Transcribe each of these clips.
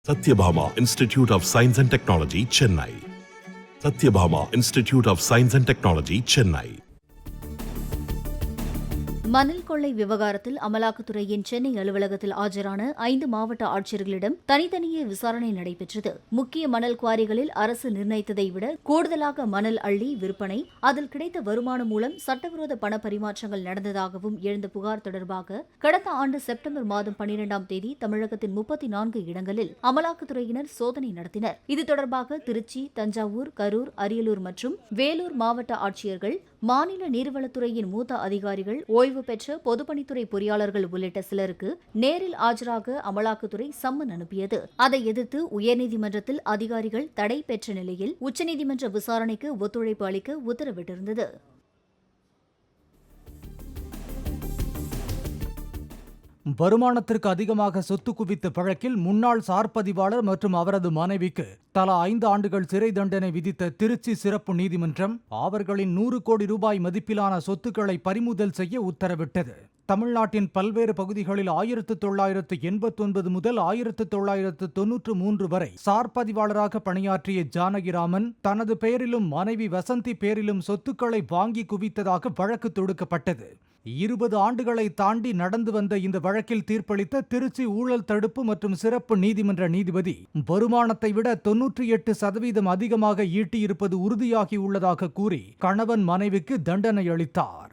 Satyabhama Institute of Science and Technology, Chennai. Satyabhama Institute of Science and Technology, Chennai. மணல் கொள்ளை விவகாரத்தில் அமலாக்கத்துறையின் சென்னை அலுவலகத்தில் ஆஜரான 5 மாவட்ட ஆட்சியர்களிடம் தனித்தனியே விசாரணை நடைபெற்றது. முக்கிய மணல் குவாரிகளில் அரசு நிர்ணயித்ததை விட கூடுதலாக மணல் அள்ளி விற்பனை, அதில் கிடைத்த வருமானம் மூலம் சட்டவிரோத பண பரிமாற்றங்கள் நடந்ததாகவும் எழுந்த புகார் தொடர்பாக கடந்த ஆண்டு செப்டம்பர் மாதம் 12ஆம் தேதி தமிழகத்தின் 34 இடங்களில் அமலாக்கத்துறையினர் சோதனை நடத்தினர். இது தொடர்பாக திருச்சி, தஞ்சாவூர், கரூர், அரியலூர் மற்றும் வேலூர் மாவட்ட ஆட்சியர்கள், மாநில நீர்வளத்துறையின் மூத்த அதிகாரிகள், ஓய்வு பெற்ற பொதுப்பணித்துறை பொறியாளர்கள் உள்ளிட்ட சிலருக்கு நேரில் ஆஜராக அமலாக்கத்துறை சம்மன் அனுப்பியது. அதை எதிர்த்து உயர்நீதிமன்றத்தில் அதிகாரிகள் தடை பெற்ற நிலையில் உச்சநீதிமன்ற விசாரணைக்கு ஒத்துழைப்பு அளிக்க உத்தரவிட்டிருந்தது. வருமானத்திற்கு அதிகமாக சொத்து குவித்த வழக்கில் முன்னாள் சார்பதிவாளர் மற்றும் அவரது மனைவிக்கு தலா 5 ஆண்டுகள் சிறை தண்டனை விதித்த திருச்சி சிறப்பு நீதிமன்றம் அவர்களின் 100 கோடி ரூபாய் மதிப்பிலான சொத்துக்களை பறிமுதல் செய்ய உத்தரவிட்டது. தமிழ்நாட்டின் பல்வேறு பகுதிகளில் 1989 முதல் 1993 வரை சார்பதிவாளராக பணியாற்றிய ஜானகிராமன் தனது பெயரிலும் மனைவி வசந்தி பெயரிலும் சொத்துக்களை வாங்கி குவித்ததாக வழக்கு தொடுக்கப்பட்டது. 20 ஆண்டுகளை தாண்டி நடந்து வந்த இந்த வழக்கில் தீர்ப்பளித்த திருச்சி ஊழல் தடுப்பு மற்றும் சிறப்பு நீதிமன்ற நீதிபதி வருமானத்தை விட 98% அதிகமாக ஈட்டியிருப்பது உறுதியாகியுள்ளதாக கூறி கணவன் மனைவிக்கு தண்டனை அளித்தார்.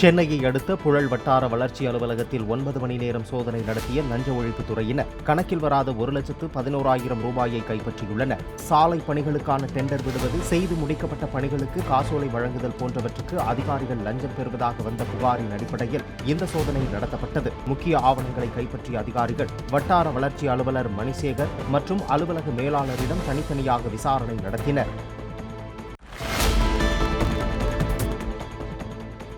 சென்னையை அடுத்த புழல் வட்டார வளர்ச்சி அலுவலகத்தில் 9 மணி நேரம் சோதனை நடத்திய லஞ்ச ஒழிப்புத் துறையினர் கணக்கில் வராத 1,11,000 ரூபாயை கைப்பற்றியுள்ளனர். சாலை பணிகளுக்கான டெண்டர் விடுவது, செய்து முடிக்கப்பட்ட பணிகளுக்கு காசோலை வழங்குதல் போன்றவற்றுக்கு அதிகாரிகள் லஞ்சம் பெறுவதாக வந்த புகாரின் அடிப்படையில் இந்த சோதனை நடத்தப்பட்டது. முக்கிய ஆவணங்களை கைப்பற்றிய அதிகாரிகள் வட்டார வளர்ச்சி அலுவலர் மணிசேகர் மற்றும் அலுவலக மேலாளரிடம் தனித்தனியாக விசாரணை நடத்தினர்.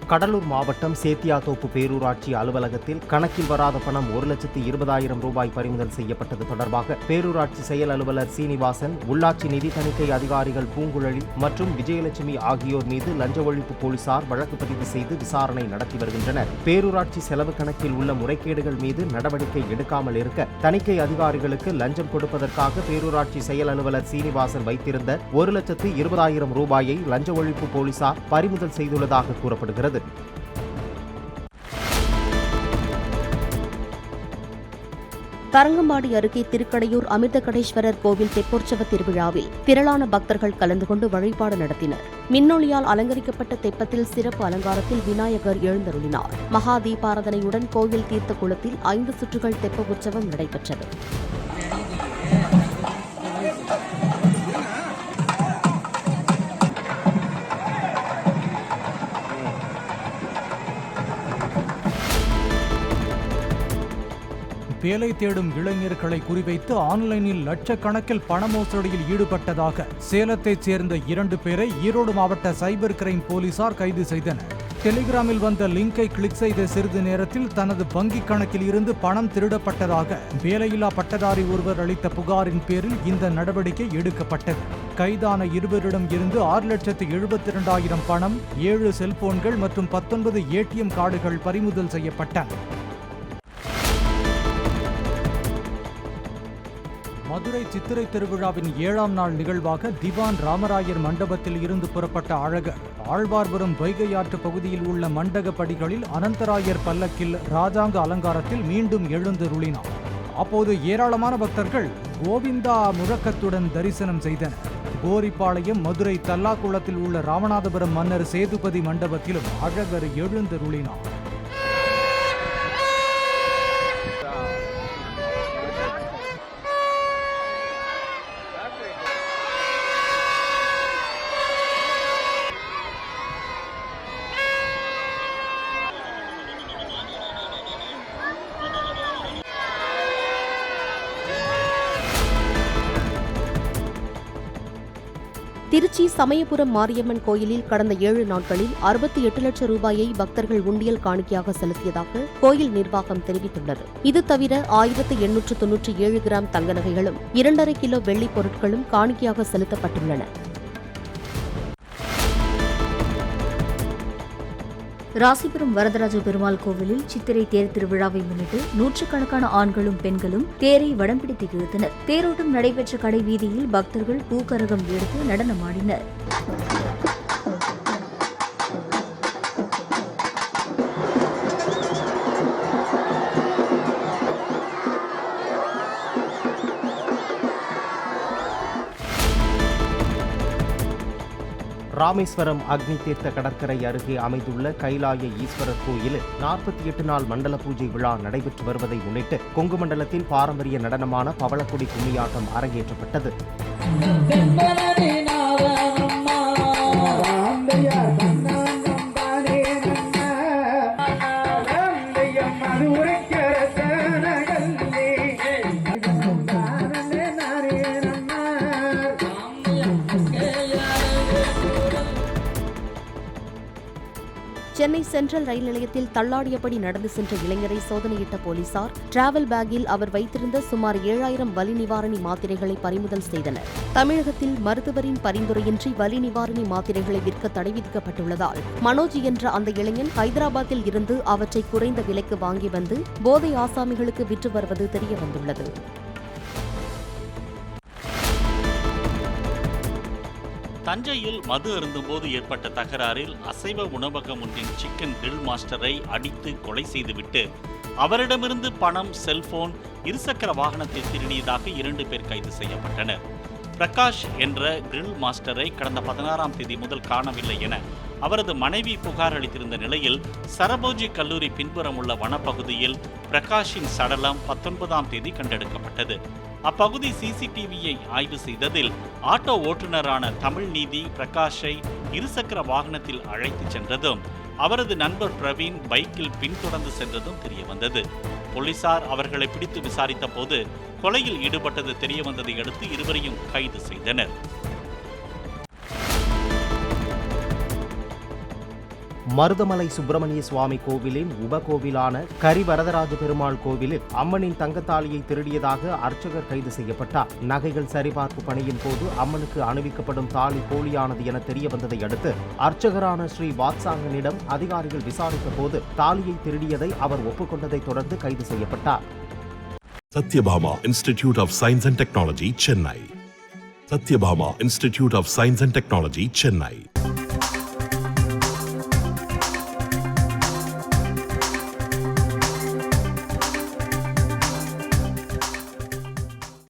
கடலூர் மாவட்டம் சேத்தியாத்தோப்பு பேரூராட்சி அலுவலகத்தில் கணக்கில் வராத பணம் 1,20,000 ரூபாய் பறிமுதல் செய்யப்பட்டது தொடர்பாக பேரூராட்சி செயல் அலுவலர் சீனிவாசன், உள்ளாட்சி நிதி தணிக்கை அதிகாரிகள் பூங்குழலி மற்றும் விஜயலட்சுமி ஆகியோர் மீது லஞ்ச ஒழிப்பு போலீசார் வழக்கு பதிவு செய்து விசாரணை நடத்தி வருகின்றனர். பேரூராட்சி செலவு கணக்கில் உள்ள முறைகேடுகள் மீது நடவடிக்கை எடுக்காமல் இருக்க தணிக்கை அதிகாரிகளுக்கு லஞ்சம் கொடுப்பதற்காக பேரூராட்சி செயல் அலுவலர் சீனிவாசன் வைத்திருந்த 1,20,000 ரூபாயை லஞ்ச ஒழிப்பு போலீசார் பறிமுதல் செய்துள்ளதாக கூறப்படுகிறது. தரங்கம்பாடி அருகே திருக்கடையூர் அமிர்தகடேஸ்வரர் கோவில் தெப்போற்சவ திருவிழாவில் திரளான பக்தர்கள் கலந்து கொண்டு வழிபாடு நடத்தினர். மின்னொளியால் அலங்கரிக்கப்பட்ட தெப்பத்தில் சிறப்பு அலங்காரத்தில் விநாயகர் எழுந்தருளினார். மகா தீபாராதனையுடன் கோவில் தீர்த்த குளத்தில் 5 சுற்றுகள் தெப்ப உற்சவம் நடைபெற்றது. வேலை தேடும் இளைஞர்களை குறிவைத்து ஆன்லைனில் லட்சக்கணக்கில் பண மோசடியில் ஈடுபட்டதாக சேலத்தைச் சேர்ந்த 2 பேரை ஈரோடு மாவட்ட சைபர் கிரைம் போலீசார் கைது செய்தனர். டெலிகிராமில் வந்த லிங்கை கிளிக் செய்த சிறிது நேரத்தில் தனது வங்கிக் கணக்கில் இருந்து பணம் திருடப்பட்டதாக வேலையில்லா பட்டதாரி ஒருவர் அளித்த புகாரின் பேரில் இந்த நடவடிக்கை எடுக்கப்பட்டது. கைதான இருவரிடம் இருந்து 6,72,000 பணம், 7 செல்போன்கள் மற்றும் 19 ATM கார்டுகள் பறிமுதல் செய்யப்பட்டன. மதுரை சித்திரை திருவிழாவின் 7ஆம் நாள் நிகழ்வாக திவான் ராமராயர் மண்டபத்தில் இருந்து புறப்பட்ட அழகர் ஆழ்வார்புரம் வைகை ஆற்று பகுதியில் உள்ள மண்டக படிகளில் அனந்தராயர் பல்லக்கில் ராஜாங்க அலங்காரத்தில் மீண்டும் எழுந்தருளினார். அப்போது ஏராளமான பக்தர்கள் கோவிந்தா முழக்கத்துடன் தரிசனம் செய்தனர். கோரிப்பாளையம், மதுரை தல்லாக்குளத்தில் உள்ள ராமநாதபுரம் மன்னர் சேதுபதி மண்டபத்திலும் அழகர் எழுந்தருளினார். திருச்சி சமயபுரம் மாரியம்மன் கோயிலில் கடந்த 7 நாட்களில் 68 லட்சம் ரூபாயை பக்தர்கள் உண்டியல் காணிக்கையாக செலுத்தியதாக கோயில் நிர்வாகம் தெரிவித்துள்ளது. இது தவிர 1897 கிராம் தங்க நகைகளும் 2.5 கிலோ வெள்ளிப் பொருட்களும் காணிக்கையாக செலுத்தப்பட்டுள்ளன. ராசிபுரம் வரதராஜ பெருமாள் கோவிலில் சித்திரை தேர் திருவிழாவை முன்னிட்டு நூற்றுக்கணக்கான ஆண்களும் பெண்களும் தேரை வடம் பிடித்து இழுத்தனர். தேரோட்டம் நடைபெற்ற கடை வீதியில் பக்தர்கள் பூக்கரகம் எடுத்து நடனமாடினர். ராமேஸ்வரம் அக்னி தீர்த்த கடற்கரை அருகே அமைந்துள்ள கைலாய ஈஸ்வரர் கோயிலில் 48 நாள் மண்டல பூஜை விழா நடைபெற்று வருவதை முன்னிட்டு கொங்கு மண்டலத்தின் பாரம்பரிய நடனமான பவளக்குடி கும்மியாட்டம் அரங்கேற்றப்பட்டது. சென்னை சென்ட்ரல் ரயில் நிலையத்தில் தள்ளாடியபடி நடந்து சென்ற இளைஞரை சோதனையிட்ட போலீசார் டிராவல் பேக்கில் அவர் வைத்திருந்த சுமார் 7000 வலி நிவாரணி மாத்திரைகளை பறிமுதல் செய்தனர். தமிழகத்தில் மருத்துவரின் பரிந்துரையின்றி வலி நிவாரணி மாத்திரைகளை விற்க தடை விதிக்கப்பட்டுள்ளதால் மனோஜ் என்ற அந்த இளைஞன் ஹைதராபாத்தில் இருந்து அவற்றை குறைந்த விலைக்கு வாங்கி வந்து போதை ஆசாமிகளுக்கு விற்று வருவது தெரியவந்துள்ளது. தஞ்சையில் மது அருந்தும்போது ஏற்பட்ட தகராறில் அசைவ உணவகம் ஒன்றின் சிக்கன் கிரில் மாஸ்டரை அடித்து கொலை செய்துவிட்டு அவரிடமிருந்து பணம், செல்போன், இருசக்கர வாகனத்தை திருடியதாக 2 பேர் கைது செய்யப்பட்டனர். பிரகாஷ் என்ற கிரில் மாஸ்டரை கடந்த 16ஆம் தேதி முதல் காணவில்லை என அவரது மனைவி புகார் அளித்திருந்த நிலையில் சரபோஜி கல்லூரி பின்புறம் உள்ள வனப்பகுதியில் பிரகாஷின் சடலம் 19ஆம் தேதி கண்டெடுக்கப்பட்டது. அப்பகுதி சிசிடிவியை ஆய்வு செய்ததில் ஆட்டோ ஓட்டுநரான தமிழ் நீதி பிரகாஷை இருசக்கர வாகனத்தில் அழைத்து சென்றதும் அவரது நண்பர் பிரவீன் பைக்கில் பின்தொடர்ந்து சென்றதும் தெரியவந்தது. போலீசார் அவர்களை பிடித்து விசாரித்த போது கொலையில் ஈடுபட்டது தெரியவந்ததை அடுத்து இருவரையும் கைது செய்தனர். மருதமலை சுப்பிரமணிய சுவாமி கோவிலின் உபகோவிலான கரிவரதராஜ பெருமாள் கோவிலில் அம்மனின் தங்கத்தாலியை திருடியதாக அர்ச்சகர் கைது செய்யப்பட்டார். நகைகள் சரிபார்ப்பு பணியின் போது அம்மனுக்கு அணிவிக்கப்படும் தாலி போலியானது என தெரிய வந்ததை அடுத்து அர்ச்சகரான ஸ்ரீ வாத்சாங்கனிடம் அதிகாரிகள் விசாரித்த போது தாலியை திருடியதை அவர் ஒப்புக்கொண்டதை தொடர்ந்து கைது செய்யப்பட்டார். Satyabhama Institute of Science and Technology, Chennai. Satyabhama Institute of Science and Technology, Chennai.